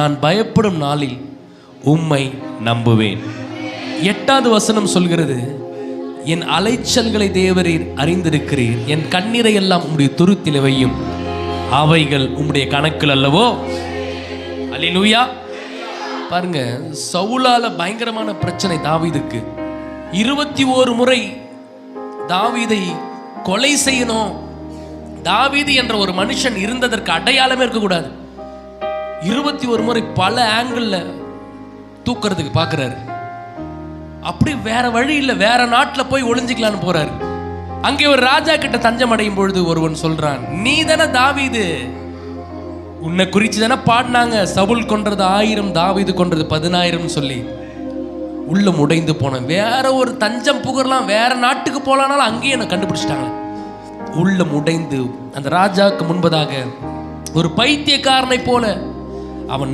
நான் பயப்படும் நாளில் உம்மை நம்புவேன். 8வது வசனம் சொல்கிறது, என் அலைச்சல்களை தேவரீர் அறிந்திருக்கிறீர், என் கண்ணீரை எல்லாம் உம்முடைய துருத்திலே வையும், அவைகள் உம்முடைய கணக்கில் அல்லவோ. அல்லேலூயா. பாருங்க, சவுலால பயங்கரமான பிரச்சனை தாவீதுக்கு. 21 முறை தாவீதை கொலை செய்யணும். தாவீது என்ற ஒரு மனுஷன் இருந்ததற்கு அடையாளமே இருக்கக்கூடாது. 21 முறை பல ஆங்கிள் தூக்குறதுக்கு பார்க்கிறாரு. அப்படி வேற வழி இல்லை, வேற நாட்டில் போய் ஒளிஞ்சிக்கலான்னு போறாரு. அங்கே ஒரு ராஜா கிட்ட தஞ்சம் அடையும் பொழுது ஒருவன் சொல்றான், நீ தானே தாவீது, உன்னை குறிச்சு தானே பாடினாங்க, சவுல் கொன்றது 1000, தாவீது கொன்றது 10,000 சொல்லி. உள்ள உடைந்து போனேன். வேற ஒரு தஞ்சம் புகழலாம், வேற நாட்டுக்கு போலானாலும் அங்கேயே என்னை கண்டுபிடிச்சிட்டாங்க. உள்ள உடைந்து அந்த ராஜாவுக்கு முன்பதாக ஒரு பைத்தியக்காரனை போல அவன்